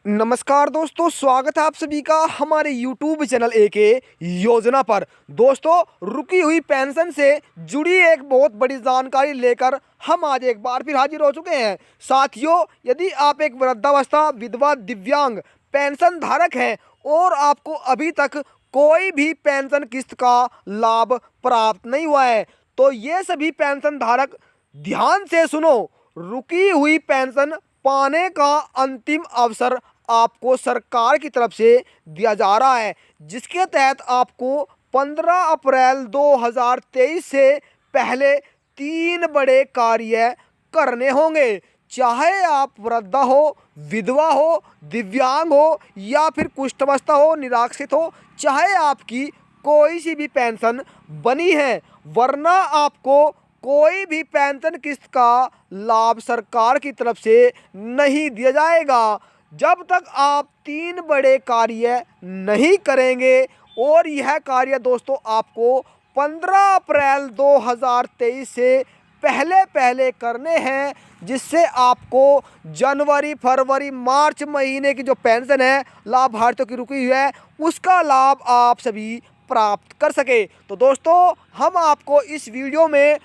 नमस्कार दोस्तों, स्वागत है आप सभी का हमारे YouTube चैनल एके योजना पर। दोस्तों, रुकी हुई पेंशन से जुड़ी एक बहुत बड़ी जानकारी लेकर हम आज एक बार फिर हाजिर हो चुके हैं। साथियों, यदि आप एक वृद्धावस्था, विधवा, दिव्यांग पेंशन धारक हैं और आपको अभी तक कोई भी पेंशन किस्त का लाभ प्राप्त नहीं हुआ है, तो ये सभी पेंशन धारक ध्यान से सुनो। रुकी हुई पेंशन पाने का अंतिम अवसर आपको सरकार की तरफ से दिया जा रहा है, जिसके तहत आपको 15 अप्रैल 2023 से पहले 3 बड़े कार्य करने होंगे। चाहे आप वृद्धा हो, विधवा हो, दिव्यांग हो या फिर कुष्ठवस्था हो, निराश्रित हो, चाहे आपकी कोई सी भी पेंशन बनी है, वरना आपको कोई भी पेंशन किस्त का लाभ सरकार की तरफ से नहीं दिया जाएगा जब तक आप 3 बड़े कार्य नहीं करेंगे। और यह कार्य दोस्तों आपको 15 अप्रैल 2023 से पहले पहले करने हैं, जिससे आपको जनवरी, फरवरी, मार्च महीने की जो पेंशन है लाभार्थियों की रुकी हुई है, उसका लाभ आप सभी प्राप्त कर सके। तो दोस्तों, हम आपको इस वीडियो में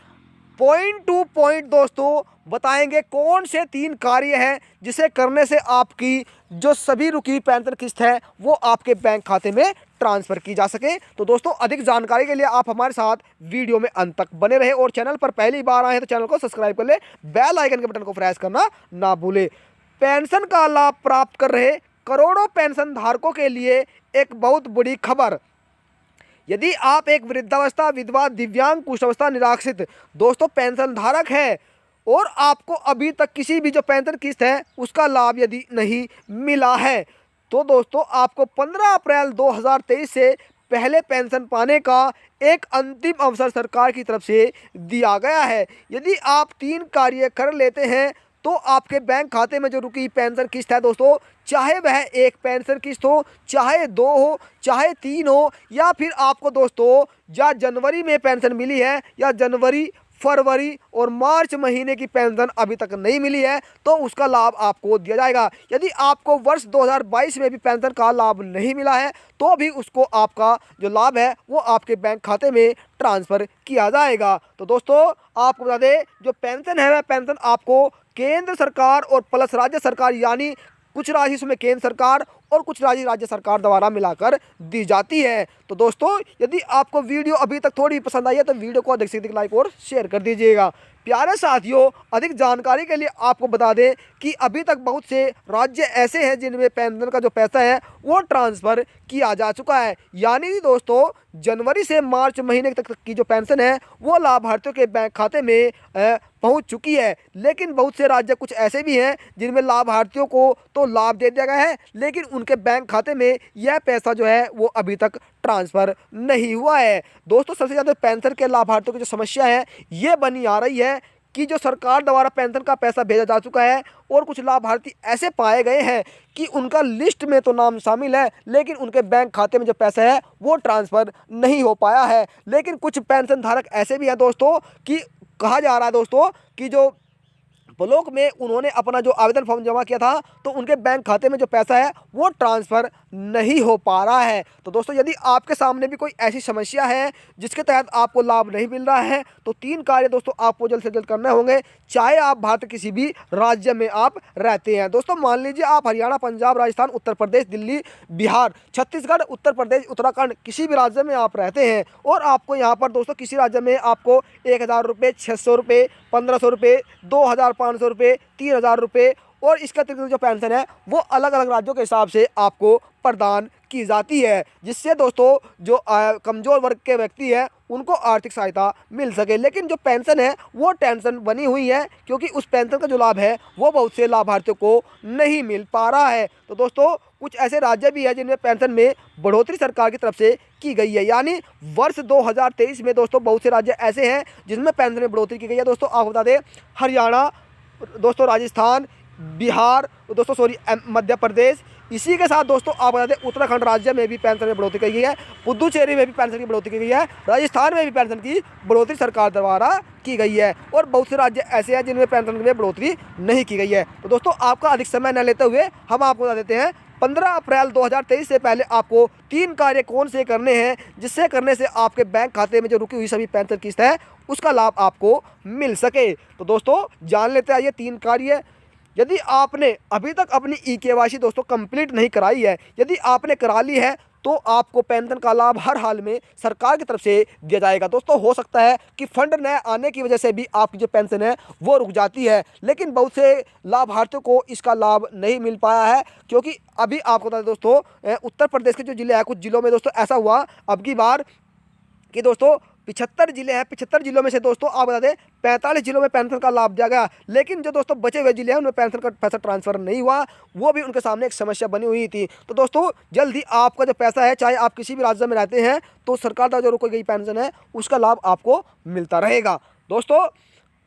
पॉइंट टू पॉइंट दोस्तों बताएंगे कौन से 3 कार्य हैं जिसे करने से आपकी जो सभी रुकी पेंशन किस्त है वो आपके बैंक खाते में ट्रांसफ़र की जा सके। तो दोस्तों, अधिक जानकारी के लिए आप हमारे साथ वीडियो में अंत तक बने रहे और चैनल पर पहली बार आए हैं तो चैनल को सब्सक्राइब कर ले, बेल आइकन के बटन को प्रेस करना ना भूले। पेंशन का लाभ प्राप्त कर रहे करोड़ों पेंशन धारकों के लिए एक बहुत बड़ी खबर। यदि आप एक वृद्धावस्था, विधवा, दिव्यांग, कुष्ठावस्था, निराश्रित दोस्तों पेंशन धारक है और आपको अभी तक किसी भी जो पेंशन किस्त है उसका लाभ यदि नहीं मिला है, तो दोस्तों आपको 15 अप्रैल 2023 से पहले पेंशन पाने का एक अंतिम अवसर सरकार की तरफ से दिया गया है। यदि आप 3 कार्य कर लेते हैं तो आपके बैंक खाते में जो रुकी पेंशन किस्त है दोस्तों, चाहे वह एक पेंशन किस्त हो, चाहे 2 हो, चाहे 3 हो, या फिर आपको दोस्तों या जनवरी में पेंशन मिली है या जनवरी, फरवरी और मार्च महीने की पेंशन अभी तक नहीं मिली है, तो उसका लाभ आपको दिया जाएगा। यदि आपको वर्ष 2022 में भी पेंशन का लाभ नहीं मिला है तो भी उसको आपका जो लाभ है वो आपके बैंक खाते में ट्रांसफ़र किया जाएगा। तो दोस्तों, आपको बता दें, जो पेंशन है वह पेंशन आपको केंद्र सरकार और प्लस राज्य सरकार, यानी कुछ राशि इसमें केंद्र सरकार और कुछ राशि राज्य सरकार द्वारा मिलाकर दी जाती है। तो दोस्तों, यदि आपको वीडियो अभी तक थोड़ी पसंद आई है तो वीडियो को अधिक से अधिक लाइक और शेयर कर दीजिएगा। प्यारे साथियों, अधिक जानकारी के लिए आपको बता दें कि अभी तक बहुत से राज्य ऐसे हैं जिनमें पेंशन का जो पैसा है वो ट्रांसफ़र किया जा चुका है, यानी कि दोस्तों जनवरी से मार्च महीने तक की जो पेंशन है वो लाभार्थियों के बैंक खाते में पहुंच चुकी है। लेकिन बहुत से राज्य कुछ ऐसे भी हैं जिनमें लाभार्थियों को तो लाभ दे दिया गया है, लेकिन उनके बैंक खाते में यह पैसा जो है वो अभी तक ट्रांसफ़र नहीं हुआ है। दोस्तों, सबसे ज़्यादा पेंशन के लाभार्थियों की जो समस्या है ये बनी आ रही है कि जो सरकार द्वारा पेंशन का पैसा भेजा जा चुका है और कुछ लाभार्थी ऐसे पाए गए हैं कि उनका लिस्ट में तो नाम शामिल है, लेकिन उनके बैंक खाते में जो पैसा है वो ट्रांसफ़र नहीं हो पाया है। लेकिन कुछ पेंशन धारक ऐसे भी हैं दोस्तों कि कहा जा रहा है दोस्तों कि जो ब्लॉक में उन्होंने अपना जो आवेदन फॉर्म जमा किया था तो उनके बैंक खाते में जो पैसा है वो ट्रांसफ़र नहीं हो पा रहा है। तो दोस्तों, यदि आपके सामने भी कोई ऐसी समस्या है जिसके तहत आपको लाभ नहीं मिल रहा है तो 3 कार्य दोस्तों आपको जल्द से जल्द करने होंगे, चाहे आप भारत के किसी भी राज्य में आप रहते हैं। दोस्तों, मान लीजिए आप हरियाणा, पंजाब, राजस्थान, उत्तर प्रदेश, दिल्ली, बिहार, छत्तीसगढ़, उत्तर प्रदेश, उत्तराखंड किसी भी राज्य में आप रहते हैं और आपको यहाँ पर दोस्तों किसी राज्य में आपको 1000 रुपये, 600 रुपये, 1500 रुपये, 2500 रुपये, 3000 रुपये और इसका अतिरिक्त जो पेंशन है वो अलग अलग राज्यों के हिसाब से आपको प्रदान की जाती है, जिससे दोस्तों जो कमज़ोर वर्ग के व्यक्ति हैं उनको आर्थिक सहायता मिल सके। लेकिन जो पेंशन है वो टेंशन बनी हुई है, क्योंकि उस पेंशन का जो लाभ है वो बहुत से लाभार्थियों को नहीं मिल पा रहा है। तो दोस्तों, कुछ ऐसे राज्य भी हैं जिनमें पेंशन में बढ़ोतरी सरकार की तरफ से की गई है, यानी वर्ष 2023 में दोस्तों बहुत से राज्य ऐसे हैं जिसमें पेंशन में बढ़ोतरी की गई है। दोस्तों, आपको बता दें, हरियाणा, दोस्तों राजस्थान, बिहार, दोस्तों सॉरी मध्य प्रदेश। इसी के साथ दोस्तों आप बता दें उत्तराखंड राज्य में भी पेंशन में बढ़ोतरी की गई है, पुदुचेरी में भी पेंशन की बढ़ोतरी की गई है, राजस्थान में भी पेंशन की बढ़ोतरी सरकार द्वारा की गई है, और बहुत से राज्य ऐसे हैं जिनमें पेंशन में बढ़ोतरी नहीं की गई है। तो दोस्तों आपका अधिक समय न लेते हुए हम आपको बता देते हैं 15 अप्रैल 2023 से पहले आपको 3 कार्य कौन से करने हैं, जिससे करने से आपके बैंक खाते में जो रुकी हुई सभी पेंशन किस्त है उसका लाभ आपको मिल सके। तो दोस्तों जान लेते हैं ये 3 कार्य। यदि आपने अभी तक अपनी ई-केवाईसी दोस्तों कंप्लीट नहीं कराई है, यदि आपने करा ली है तो आपको पेंशन का लाभ हर हाल में सरकार की तरफ से दिया जाएगा। दोस्तों हो सकता है कि फंड न आने की वजह से भी आपकी जो पेंशन है वो रुक जाती है, लेकिन बहुत से लाभार्थियों को इसका लाभ नहीं मिल पाया है, क्योंकि अभी आपको बता दें दोस्तों उत्तर प्रदेश के जो ज़िले हैं, कुछ ज़िलों में दोस्तों ऐसा हुआ अब की बार कि दोस्तों 75 जिले हैं, 75 जिलों में से दोस्तों आप बता दें 45 जिलों में पेंशन का लाभ दिया गया, लेकिन जो दोस्तों बचे हुए जिले हैं उनमें पेंशन का पैसा ट्रांसफर नहीं हुआ, वो भी उनके सामने एक समस्या बनी हुई थी। तो दोस्तों जल्द ही आपका जो पैसा है, चाहे आप किसी भी राज्य में रहते हैं, तो सरकार द्वारा जो रुकी गई पेंशन है उसका लाभ आपको मिलता रहेगा। दोस्तों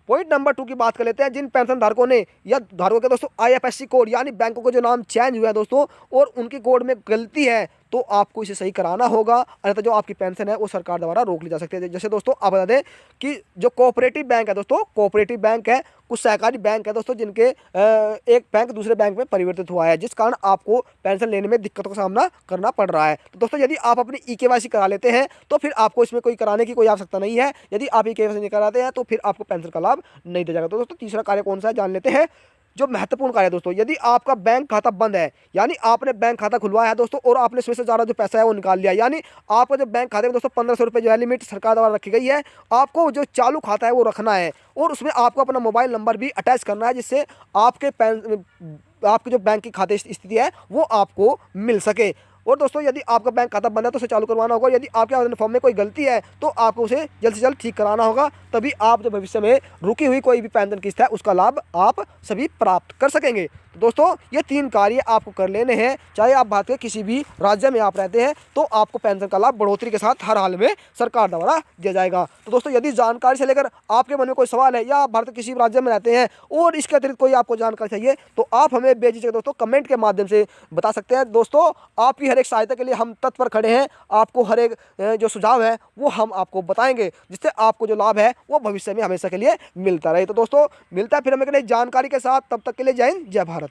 पॉइंट नंबर 2 की बात कर लेते हैं। जिन पेंशन धारकों ने या धारकों के दोस्तों आईएफएससी कोड यानी बैंकों के जो नाम चेंज हुआ है दोस्तों और उनकी कोड में गलती है, तो आपको इसे सही कराना होगा, अन्यथा जो आपकी पेंशन है वो सरकार द्वारा रोक ली जा सकती है। जैसे दोस्तों आप बता दें कि जो कोऑपरेटिव बैंक है दोस्तों, कोऑपरेटिव बैंक है, कुछ सहकारी बैंक है दोस्तों जिनके एक बैंक दूसरे बैंक में परिवर्तित हुआ है, जिस कारण आपको पेंशन लेने में दिक्कतों का सामना करना पड़ रहा है। तो दोस्तों यदि आप अपनी ई-केवाईसी करा लेते हैं तो फिर आपको इसमें कोई कराने की कोई आवश्यकता नहीं है। यदि आप ई-केवाईसी नहीं कराते हैं तो फिर आपको पेंशन का लाभ नहीं दिया जाएगा। तो दोस्तों तीसरा कार्य कौन सा है जान लेते हैं, जो महत्वपूर्ण कार्य है दोस्तों। यदि आपका बैंक खाता बंद है, यानी आपने बैंक खाता खुलवाया है दोस्तों और आपने इसमें से ज़्यादा जो पैसा है वो निकाल लिया, यानी आपका जो बैंक खाते में दोस्तों 1500 रुपये जो है लिमिट सरकार द्वारा रखी गई है, आपको जो चालू खाता है वो रखना है और उसमें आपको अपना मोबाइल नंबर भी अटैच करना है, जिससे आपके जो बैंक की खाते स्थिति है वो आपको मिल सके। और दोस्तों यदि आपका बैंक खाता बंद है तो उसे चालू करवाना होगा। यदि आपके आवेदन फॉर्म में कोई गलती है तो आपको उसे जल्द से जल्द ठीक कराना होगा, तभी आप जो भविष्य में रुकी हुई कोई भी पेंशन किस्त है उसका लाभ आप सभी प्राप्त कर सकेंगे। तो दोस्तों ये 3 कार्य आपको कर लेने हैं, चाहे आप भारत के किसी भी राज्य में आप रहते हैं, तो आपको पेंशन का लाभ बढ़ोतरी के साथ हर हाल में सरकार द्वारा दिया जाएगा। तो दोस्तों यदि जानकारी से लेकर आपके मन में कोई सवाल है या आप भारत के किसी भी राज्य में रहते हैं और इसके अतिरिक्त कोई आपको जानकारी चाहिए, तो आप हमें बेझिझक दोस्तों कमेंट के माध्यम से बता सकते हैं। दोस्तों आपकी हर एक सहायता के लिए हम तत्पर खड़े हैं, आपको हर एक जो सुझाव है वो हम आपको बताएंगे, जिससे आपको जो लाभ है वो भविष्य में हमेशा के लिए मिलता रहे। तो दोस्तों मिलता है फिर हमें एक नई जानकारी के साथ, तब तक के लिए जय हिंद जय भारत।